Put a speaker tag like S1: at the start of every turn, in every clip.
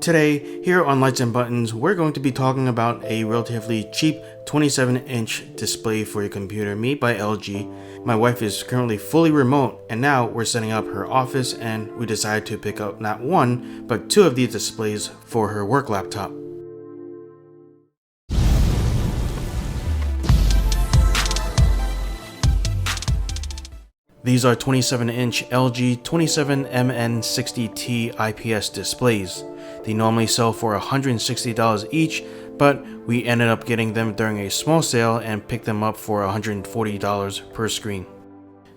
S1: Today, here on Lights and Buttons, we're going to be talking about a relatively cheap 27-inch display for your computer made by LG. My wife is currently fully remote, and now we're setting up her office, and we decided to pick up not one, but two of these displays for her work laptop. These are 27-inch LG 27MN60T IPS displays. They normally sell for $160 each, but we ended up getting them during a small sale and picked them up for $140 per screen.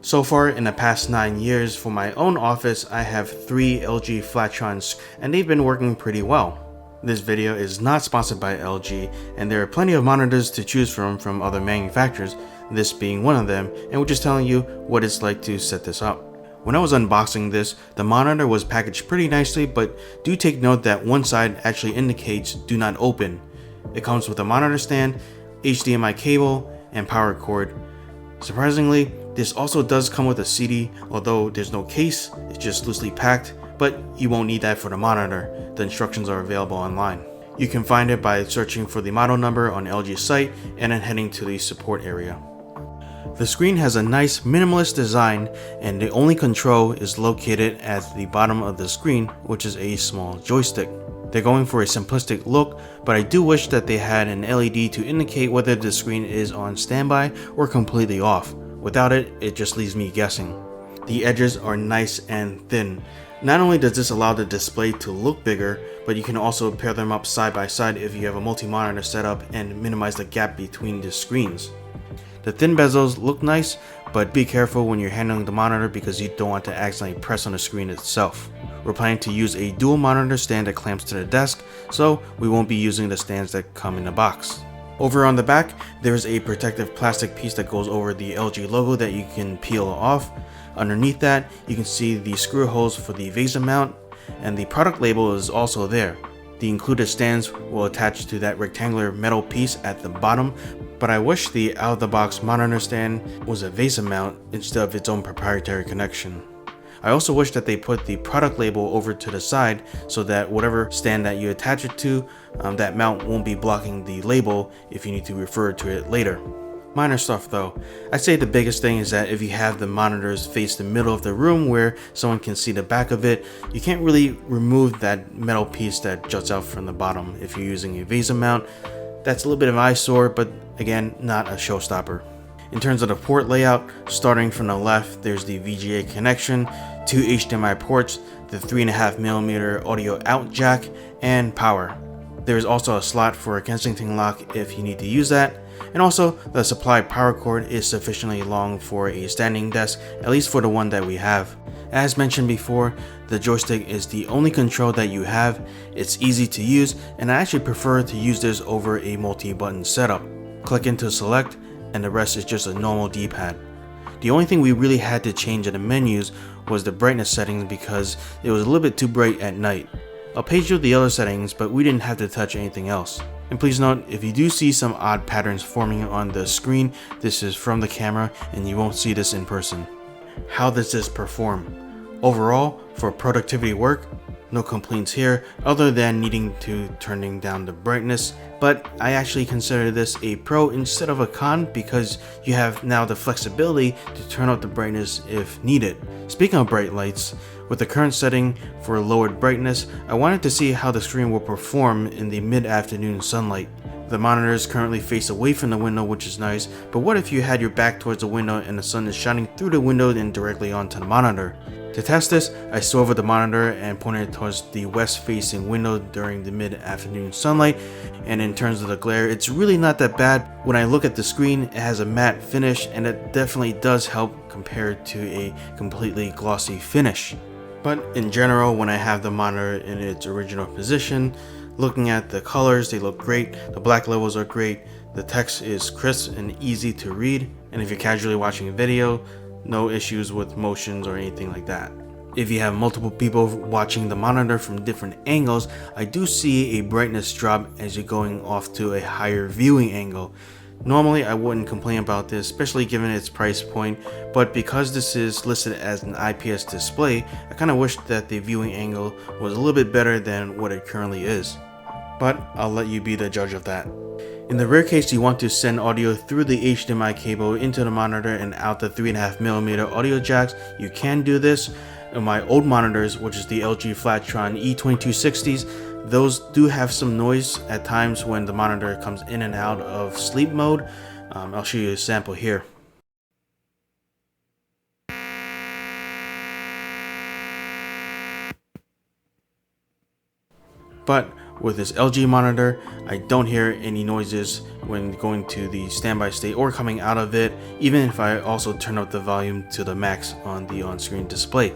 S1: So far in the past 9 years for my own office, I have 3 LG Flatrons and they've been working pretty well. This video is not sponsored by LG, and there are plenty of monitors to choose from other manufacturers, this being one of them, and we're just telling you what it's like to set this up. When I was unboxing this, the monitor was packaged pretty nicely, but do take note that one side actually indicates do not open. It comes with a monitor stand, HDMI cable, and power cord. Surprisingly, this also does come with a CD, although there's no case, it's just loosely packed, but you won't need that for the monitor. The instructions are available online. You can find it by searching for the model number on LG's site and then heading to the support area. The screen has a nice minimalist design, and the only control is located at the bottom of the screen, which is a small joystick. They're going for a simplistic look, but I do wish that they had an LED to indicate whether the screen is on standby or completely off. Without it, it just leaves me guessing. The edges are nice and thin. Not only does this allow the display to look bigger, but you can also pair them up side by side if you have a multi-monitor setup and minimize the gap between the screens. The thin bezels look nice, but be careful when you're handling the monitor because you don't want to accidentally press on the screen itself. We're planning to use a dual monitor stand that clamps to the desk, so we won't be using the stands that come in the box. Over on the back, there's a protective plastic piece that goes over the LG logo that you can peel off. Underneath that, you can see the screw holes for the VESA mount, and the product label is also there. The included stands will attach to that rectangular metal piece at the bottom, but I wish the out-of-the-box monitor stand was a VESA mount instead of its own proprietary connection. I also wish that they put the product label over to the side so that whatever stand that you attach it to, that mount won't be blocking the label if you need to refer to it later. Minor stuff though. I'd say the biggest thing is that if you have the monitors face the middle of the room where someone can see the back of it, you can't really remove that metal piece that juts out from the bottom if you're using a VESA mount. That's a little bit of an eyesore, but again, not a showstopper. In terms of the port layout, starting from the left, there's the VGA connection, 2 HDMI ports, the 3.5mm audio out jack, and power. There is also a slot for a Kensington lock if you need to use that, and also the supplied power cord is sufficiently long for a standing desk, at least for the one that we have. As mentioned before, the joystick is the only control that you have. It's easy to use, and I actually prefer to use this over a multi-button setup. Click into select, and the rest is just a normal D-pad. The only thing we really had to change in the menus was the brightness settings because it was a little bit too bright at night. I'll page you the other settings, but we didn't have to touch anything else. And please note, if you do see some odd patterns forming on the screen, this is from the camera and you won't see this in person. How does this perform? Overall, for productivity work, no complaints here other than needing to turning down the brightness, but I actually consider this a pro instead of a con because you have now the flexibility to turn up the brightness if needed. Speaking of bright lights, with the current setting for lowered brightness, I wanted to see how the screen will perform in the mid-afternoon sunlight. The monitors currently face away from the window, which is nice, but what if you had your back towards the window and the sun is shining through the window and directly onto the monitor? To test this, I swerved the monitor and pointed it towards the west-facing window during the mid-afternoon sunlight, and in terms of the glare, it's really not that bad. When I look at the screen, it has a matte finish, and it definitely does help compared to a completely glossy finish. But in general, when I have the monitor in its original position, looking at the colors, they look great, the black levels are great, the text is crisp and easy to read, and if you're casually watching a video, no issues with motions or anything like that. If you have multiple people watching the monitor from different angles, I do see a brightness drop as you're going off to a higher viewing angle. Normally I wouldn't complain about this, especially given its price point, but because this is listed as an IPS display, I kind of wish that the viewing angle was a little bit better than what it currently is. But I'll let you be the judge of that. In the rare case you want to send audio through the HDMI cable into the monitor and out the 3.5mm audio jacks, you can do this. In my old monitors, which is the LG Flatron E2260s, those do have some noise at times when the monitor comes in and out of sleep mode. I'll show you a sample here. But with this LG monitor, I don't hear any noises when going to the standby state or coming out of it, even if I also turn up the volume to the max on the on-screen display.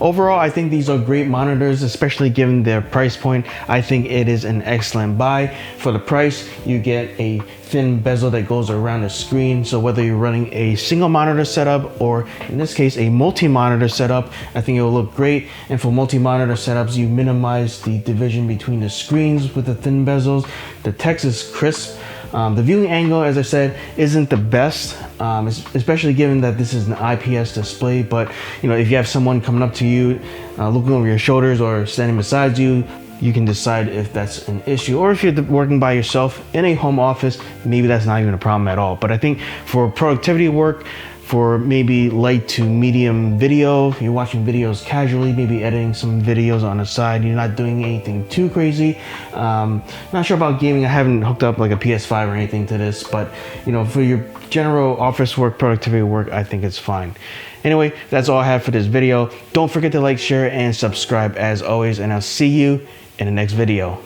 S1: Overall, I think these are great monitors, especially given their price point. I think it is an excellent buy. For the price, you get a thin bezel that goes around the screen. So whether you're running a single monitor setup or in this case, a multi-monitor setup, I think it will look great. And for multi-monitor setups, you minimize the division between the screens with the thin bezels. The text is crisp. The viewing angle, as I said, isn't the best, especially given that this is an IPS display. But you know, if you have someone coming up to you, looking over your shoulders or standing beside you, you can decide if that's an issue. Or if you're working by yourself in a home office, maybe that's not even a problem at all. But I think for productivity work, for maybe light to medium video, if you're watching videos casually, maybe editing some videos on the side, you're not doing anything too crazy. Not sure about gaming. I haven't hooked up like a PS5 or anything to this, but you know, for your general office work, productivity work, I think it's fine. Anyway, that's all I have for this video. Don't forget to like, share, and subscribe as always, and I'll see you in the next video.